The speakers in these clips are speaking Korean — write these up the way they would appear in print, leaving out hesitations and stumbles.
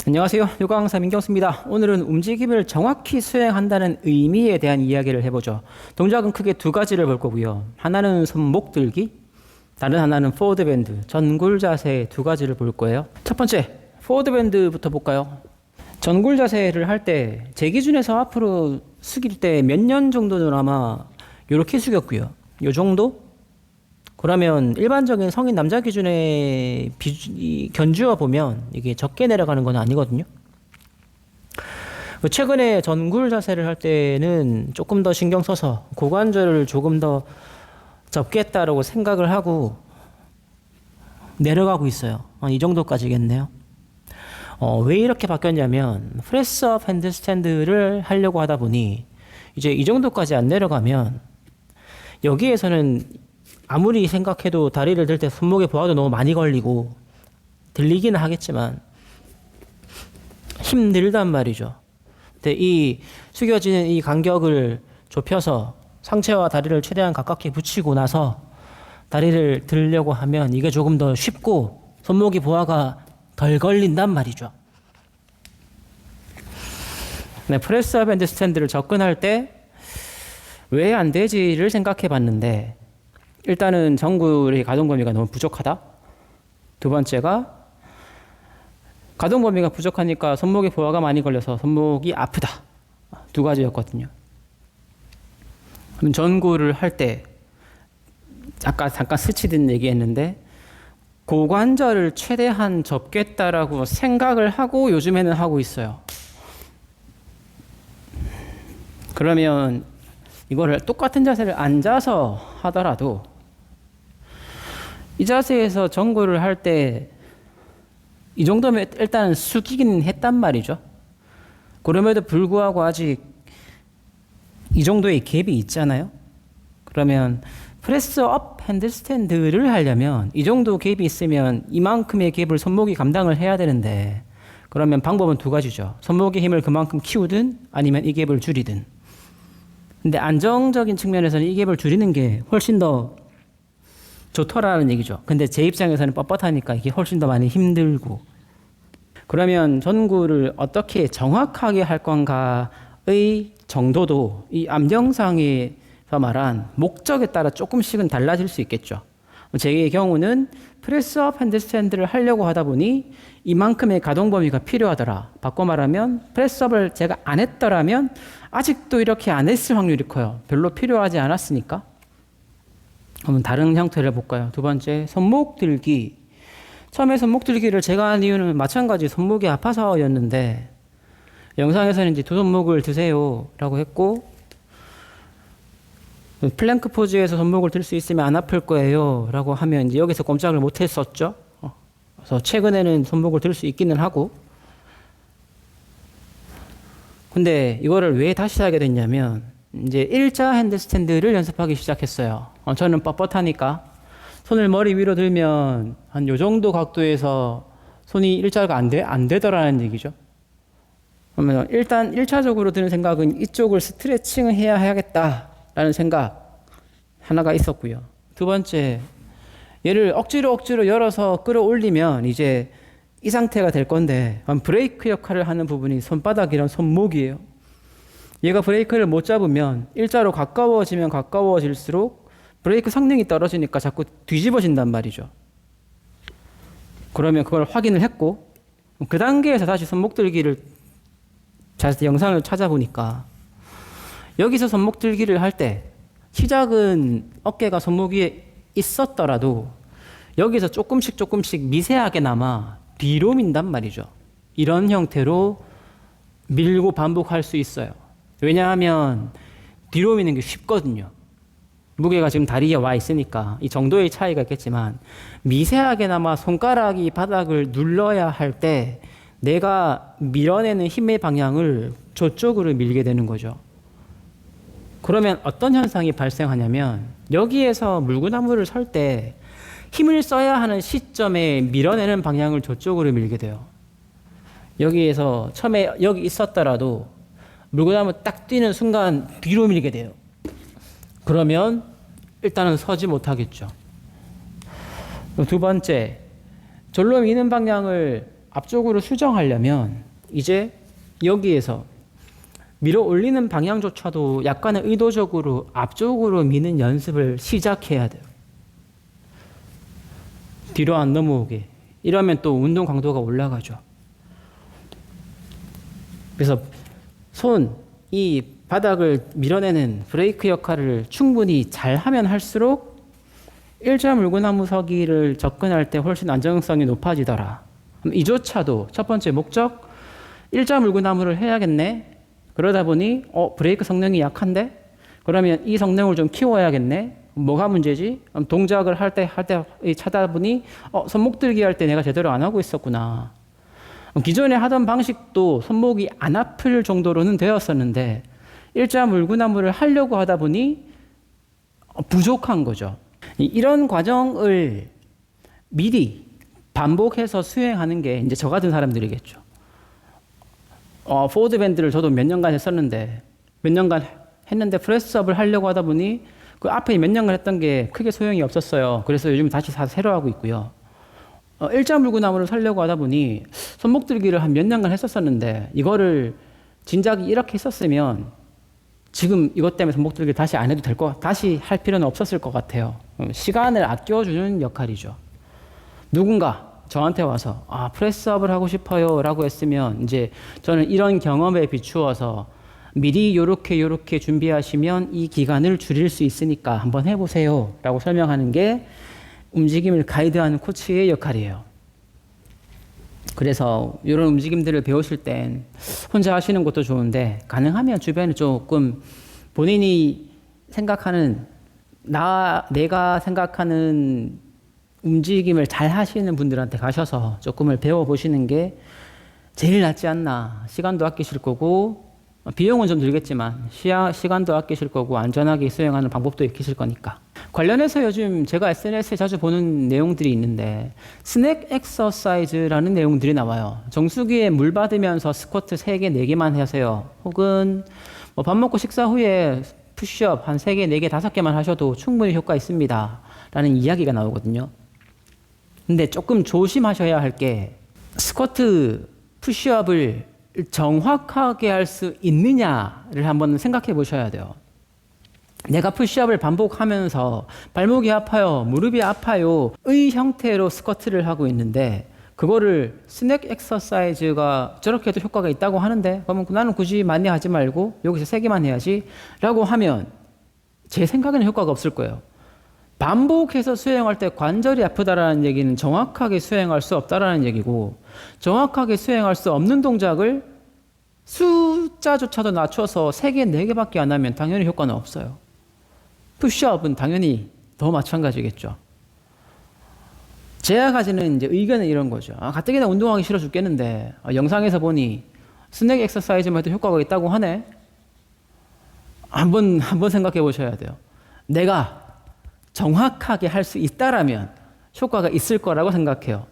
안녕하세요. 요가 강사 민경수입니다. 오늘은 움직임을 정확히 수행한다는 의미에 대한 이야기를 해보죠. 동작은 크게 두 가지를 볼 거고요. 하나는 손목 들기, 다른 하나는 포워드 밴드, 전굴 자세 두 가지를 볼 거예요. 첫 번째, 포워드 밴드부터 볼까요? 전굴 자세를 할 때 제 기준에서 앞으로 숙일 때 몇 년 정도는 아마 이렇게 숙였고요. 요 정도? 그러면 일반적인 성인 남자 기준의 견주어 보면 이게 적게 내려가는 건 아니거든요. 최근에 전굴 자세를 할 때는 조금 더 신경 써서 고관절을 조금 더 접겠다라고 생각을 하고 내려가고 있어요. 이 정도까지겠네요. 왜 이렇게 바뀌었냐면 프레스업 핸드스탠드를 하려고 하다 보니 이제 이 정도까지 안 내려가면 여기에서는 아무리 생각해도 다리를 들 때 손목에 보아도 너무 많이 걸리고 들리기는 하겠지만 힘들단 말이죠. 근데 이 숙여지는 이 간격을 좁혀서 상체와 다리를 최대한 가깝게 붙이고 나서 다리를 들려고 하면 이게 조금 더 쉽고 손목이 보아가 덜 걸린단 말이죠. 네, 프레스업 밴드 스탠드를 접근할 때 왜 안 되지를 생각해 봤는데 일단은 전굴의 가동 범위가 너무 부족하다. 두 번째가 가동 범위가 부족하니까 손목에 보아가 많이 걸려서 손목이 아프다. 두 가지였거든요. 그럼 전굴을 할 때 아까 잠깐 스치듯 얘기했는데 고관절을 최대한 접겠다라고 생각을 하고 요즘에는 하고 있어요. 그러면 이거를 똑같은 자세를 앉아서 하더라도 이 자세에서 전굴을 할 때 이 정도면 일단 숙이긴 했단 말이죠. 그럼에도 불구하고 아직 이 정도의 갭이 있잖아요. 그러면 프레스업 핸드스탠드를 하려면 이 정도 갭이 있으면 이만큼의 갭을 손목이 감당을 해야 되는데 그러면 방법은 두 가지죠. 손목의 힘을 그만큼 키우든 아니면 이 갭을 줄이든. 근데 안정적인 측면에서는 이 갭을 줄이는 게 훨씬 더 좋더라는 얘기죠. 근데 제 입장에서는 뻣뻣하니까 이게 훨씬 더 많이 힘들고. 그러면 전굴을 어떻게 정확하게 할 건가의 정도도 이 앞영상에서 말한 목적에 따라 조금씩은 달라질 수 있겠죠. 제 경우는 프레스업 핸드스탠드를 하려고 하다 보니 이만큼의 가동 범위가 필요하더라. 바꿔 말하면 프레스업을 제가 안 했더라면 아직도 이렇게 안 했을 확률이 커요. 별로 필요하지 않았으니까. 그럼 다른 형태를 볼까요? 두 번째, 손목 들기. 처음에 손목 들기를 제가 한 이유는 마찬가지 손목이 아파서였는데 영상에서는 이제 두 손목을 드세요 라고 했고 플랭크 포즈에서 손목을 들 수 있으면 안 아플 거예요 라고 하면 이제 여기서 꼼짝을 못 했었죠. 그래서 최근에는 손목을 들 수 있기는 하고 근데 이거를 왜 다시 하게 됐냐면 이제 일자 핸드스탠드를 연습하기 시작했어요. 저는 뻣뻣하니까 손을 머리 위로 들면 한 요 정도 각도에서 손이 일자가 안 되더라는 얘기죠. 그러면 일단 1차적으로 드는 생각은 이쪽을 스트레칭을 해야겠다라는 생각 하나가 있었고요. 두 번째, 얘를 억지로 열어서 끌어올리면 이제 이 상태가 될 건데 브레이크 역할을 하는 부분이 손바닥이랑 손목이에요. 얘가 브레이크를 못 잡으면 일자로 가까워지면 가까워질수록 브레이크 성능이 떨어지니까 자꾸 뒤집어진단 말이죠. 그러면 그걸 확인을 했고 그 단계에서 다시 손목 들기를 자세히 영상을 찾아보니까 여기서 손목 들기를 할 때 시작은 어깨가 손목 위에 있었더라도 여기서 조금씩 미세하게나마 뒤로 민단 말이죠. 이런 형태로 밀고 반복할 수 있어요. 왜냐하면 뒤로 미는 게 쉽거든요. 무게가 지금 다리에 와 있으니까 이 정도의 차이가 있겠지만 미세하게나마 손가락이 바닥을 눌러야 할 때 내가 밀어내는 힘의 방향을 저쪽으로 밀게 되는 거죠. 그러면 어떤 현상이 발생하냐면 여기에서 물구나무를 설 때 힘을 써야 하는 시점에 밀어내는 방향을 저쪽으로 밀게 돼요. 여기에서 처음에 여기 있었더라도 물구나무 딱 뛰는 순간 뒤로 밀게 돼요. 그러면 일단은 서지 못하겠죠. 두 번째, 절로 미는 방향을 앞쪽으로 수정하려면 이제 여기에서 밀어 올리는 방향조차도 약간은 의도적으로 앞쪽으로 미는 연습을 시작해야 돼요. 뒤로 안 넘어오게. 이러면 또 운동 강도가 올라가죠. 그래서 이 바닥을 밀어내는 브레이크 역할을 충분히 잘하면 할수록 일자 물구나무 서기를 접근할 때 훨씬 안정성이 높아지더라. 이조차도 첫 번째 목적, 일자 물구나무를 해야겠네. 그러다 보니 브레이크 성능이 약한데? 그러면 이 성능을 좀 키워야겠네. 뭐가 문제지? 동작을 할 때 찾아보니 손목 들기 할 때 내가 제대로 안 하고 있었구나. 기존에 하던 방식도 손목이 안 아플 정도로는 되었었는데 일자 물구나무를 하려고 하다 보니 부족한 거죠. 이런 과정을 미리 반복해서 수행하는 게 이제 저 같은 사람들이겠죠. 포워드 밴드를 저도 몇 년간 했었는데 몇 년간 했는데 프레스업을 하려고 하다 보니 그 앞에 몇 년간 했던 게 크게 소용이 없었어요. 그래서 요즘 다시 새로 하고 있고요. 일자 물구나무를 살려고 하다 보니 손목 들기를 한 몇 년간 했었었는데 이거를 진작에 이렇게 했었으면 지금 이것 때문에 손목 들기 다시 안 해도 다시 할 필요는 없었을 것 같아요. 시간을 아껴주는 역할이죠. 누군가 저한테 와서 프레스업을 하고 싶어요 라고 했으면 이제 저는 이런 경험에 비추어서 미리 요렇게 준비하시면 이 기간을 줄일 수 있으니까 한번 해보세요 라고 설명하는 게 움직임을 가이드하는 코치의 역할이에요. 그래서 이런 움직임들을 배우실 땐 혼자 하시는 것도 좋은데 가능하면 주변에 조금 본인이 생각하는 내가 생각하는 움직임을 잘 하시는 분들한테 가셔서 조금을 배워보시는 게 제일 낫지 않나. 시간도 아끼실 거고 비용은 좀 들겠지만 시간도 아끼실 거고 안전하게 수행하는 방법도 익히실 거니까. 관련해서 요즘 제가 SNS에 자주 보는 내용들이 있는데 스낵 엑서사이즈라는 내용들이 나와요. 정수기에 물 받으면서 스쿼트 3개, 4개만 하세요. 혹은 밥 먹고 식사 후에 푸시업 한 3개, 4개, 5개만 하셔도 충분히 효과 있습니다. 라는 이야기가 나오거든요. 근데 조금 조심하셔야 할 게 스쿼트, 푸시업을 정확하게 할 수 있느냐를 한번 생각해 보셔야 돼요. 내가 푸시업을 반복하면서 발목이 아파요, 무릎이 아파요 의 형태로 스쿼트를 하고 있는데 그거를 스낵 엑서사이즈가 저렇게 해도 효과가 있다고 하는데 그러면 나는 굳이 많이 하지 말고 여기서 3개만 해야지 라고 하면 제 생각에는 효과가 없을 거예요. 반복해서 수행할 때 관절이 아프다라는 얘기는 정확하게 수행할 수 없다라는 얘기고 정확하게 수행할 수 없는 동작을 숫자조차도 낮춰서 3개, 4개밖에 안 하면 당연히 효과는 없어요. 푸시업은 당연히 더 마찬가지겠죠. 제가 가지는 이제 의견은 이런 거죠. 가뜩이나 운동하기 싫어 죽겠는데 영상에서 보니 스낵 엑서사이즈만 해도 효과가 있다고 하네. 한번 생각해 보셔야 돼요. 내가 정확하게 할 수 있다라면 효과가 있을 거라고 생각해요.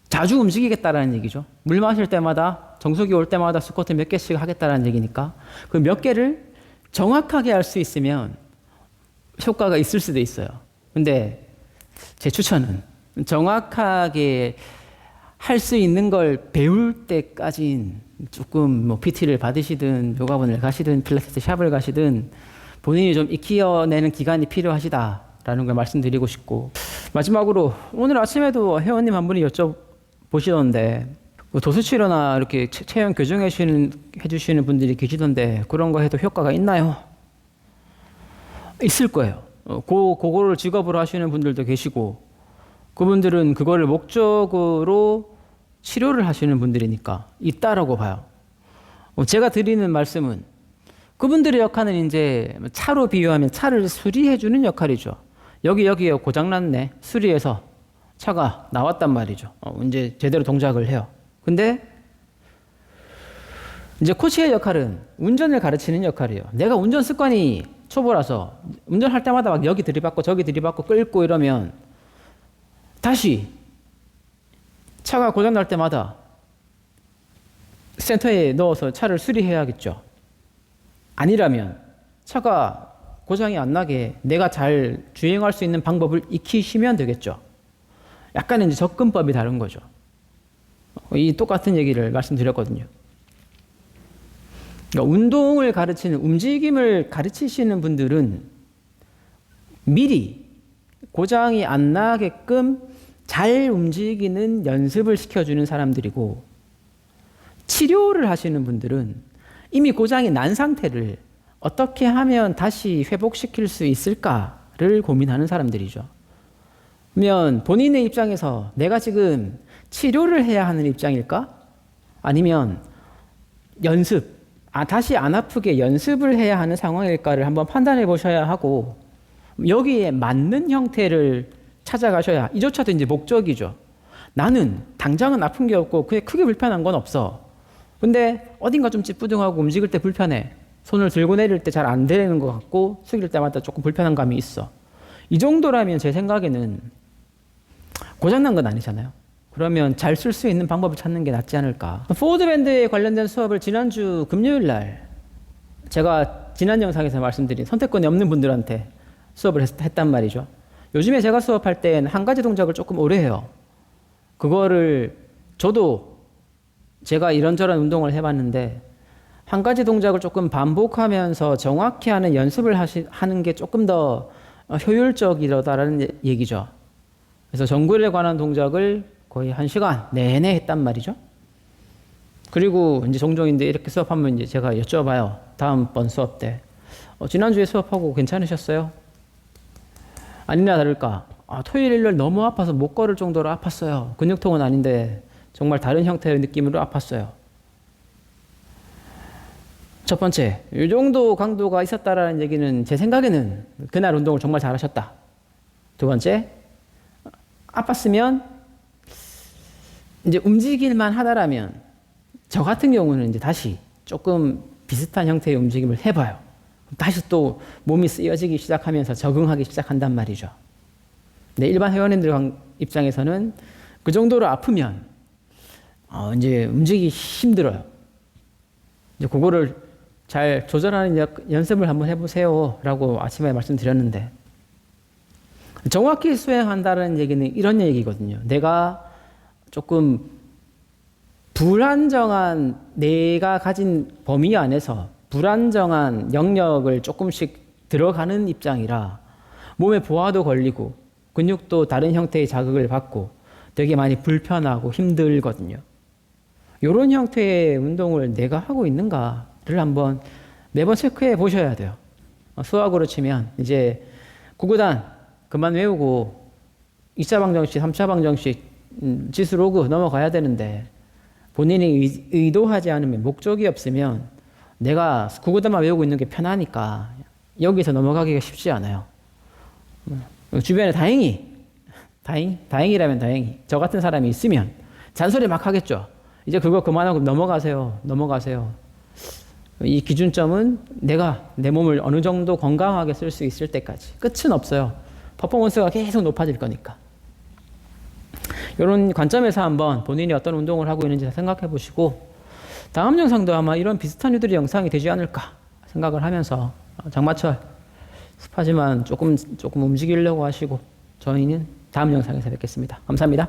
자주 움직이겠다라는 얘기죠. 물 마실 때마다 정수기 올 때마다 스쿼트 몇 개씩 하겠다라는 얘기니까 그 몇 개를 정확하게 할 수 있으면 효과가 있을 수도 있어요. 근데 제 추천은 정확하게 할 수 있는 걸 배울 때까진 조금 PT를 받으시든 요가원을 가시든 필라테스 샵을 가시든 본인이 좀 익혀내는 기간이 필요하시다라는 걸 말씀드리고 싶고 마지막으로 오늘 아침에도 회원님 한 분이 여쭤보시던데 도수치료나 이렇게 체형 교정해 주시는 분들이 계시던데 그런 거 해도 효과가 있나요? 있을 거예요. 그거를 직업으로 하시는 분들도 계시고 그분들은 그거를 목적으로 치료를 하시는 분들이니까 있다라고 봐요. 제가 드리는 말씀은 그분들의 역할은 이제 차로 비유하면 차를 수리해 주는 역할이죠. 여기에 고장났네. 수리해서 차가 나왔단 말이죠. 이제 제대로 동작을 해요. 근데 이제 코치의 역할은 운전을 가르치는 역할이에요. 내가 운전 습관이 초보라서 운전할 때마다 막 여기 들이받고 저기 들이받고 끌고 이러면 다시 차가 고장날 때마다 센터에 넣어서 차를 수리해야겠죠. 아니라면 차가 고장이 안 나게 내가 잘 주행할 수 있는 방법을 익히시면 되겠죠. 약간 이제 접근법이 다른 거죠. 이 똑같은 얘기를 말씀드렸거든요. 그러니까 운동을 가르치는, 움직임을 가르치시는 분들은 미리 고장이 안 나게끔 잘 움직이는 연습을 시켜주는 사람들이고, 치료를 하시는 분들은 이미 고장이 난 상태를 어떻게 하면 다시 회복시킬 수 있을까를 고민하는 사람들이죠. 그러면 본인의 입장에서 내가 지금 치료를 해야 하는 입장일까? 아니면 다시 안 아프게 연습을 해야 하는 상황일까를 한번 판단해 보셔야 하고, 여기에 맞는 형태를 찾아가셔야, 이조차도 이제 목적이죠. 나는 당장은 아픈 게 없고 그게 크게 불편한 건 없어. 근데 어딘가 좀 찌뿌둥하고 움직일 때 불편해. 손을 들고 내릴 때 잘 안 되는 것 같고 숙일 때마다 조금 불편한 감이 있어. 이 정도라면 제 생각에는 고장난 건 아니잖아요. 그러면 잘 쓸 수 있는 방법을 찾는 게 낫지 않을까. 포워드밴드에 관련된 수업을 지난주 금요일 날 제가 지난 영상에서 말씀드린 선택권이 없는 분들한테 수업을 했단 말이죠. 요즘에 제가 수업할 땐 한 가지 동작을 조금 오래 해요. 그거를 저도 제가 이런저런 운동을 해봤는데 한 가지 동작을 조금 반복하면서 정확히 하는 연습을 하는 게 조금 더 효율적이다라는 얘기죠. 그래서 정글에 관한 동작을 거의 1시간 내내 했단 말이죠. 그리고 이제 종종 이렇게 수업하면 이제 제가 여쭤봐요. 다음번 수업 때. 지난주에 수업하고 괜찮으셨어요? 아니나 다를까? 토요일 일요일 너무 아파서 못 걸을 정도로 아팠어요. 근육통은 아닌데 정말 다른 형태의 느낌으로 아팠어요. 첫 번째, 이 정도 강도가 있었다라는 얘기는 제 생각에는 그날 운동을 정말 잘하셨다. 두 번째, 아팠으면 이제 움직일만 하다라면 저 같은 경우는 이제 다시 조금 비슷한 형태의 움직임을 해봐요. 다시 또 몸이 쓰여지기 시작하면서 적응하기 시작한단 말이죠. 근데 일반 회원님들 입장에서는 그 정도로 아프면 이제 움직이기 힘들어요. 이제 그거를 잘 조절하는 연습을 한번 해보세요 라고 아침에 말씀드렸는데, 정확히 수행한다는 얘기는 이런 얘기거든요. 내가 조금 불안정한, 내가 가진 범위 안에서 불안정한 영역을 조금씩 들어가는 입장이라 몸에 부하도 걸리고 근육도 다른 형태의 자극을 받고 되게 많이 불편하고 힘들거든요. 이런 형태의 운동을 내가 하고 있는가를 한번 매번 체크해 보셔야 돼요. 수학으로 치면 이제 구구단 그만 외우고 2차 방정식, 3차 방정식, 지수 로그 넘어가야 되는데 본인이 의도하지 않으면, 목적이 없으면 내가 구구단만 외우고 있는 게 편하니까 여기서 넘어가기가 쉽지 않아요. 주변에 다행이라면 다행히 저 같은 사람이 있으면 잔소리 막 하겠죠. 이제 그거 그만하고 넘어가세요. 이 기준점은 내가 내 몸을 어느 정도 건강하게 쓸 수 있을 때까지. 끝은 없어요. 퍼포먼스가 계속 높아질 거니까. 이런 관점에서 한번 본인이 어떤 운동을 하고 있는지 생각해 보시고, 다음 영상도 아마 이런 비슷한 유들의 영상이 되지 않을까 생각을 하면서, 장마철 습하지만 조금 움직이려고 하시고, 저희는 다음 영상에서 뵙겠습니다. 감사합니다.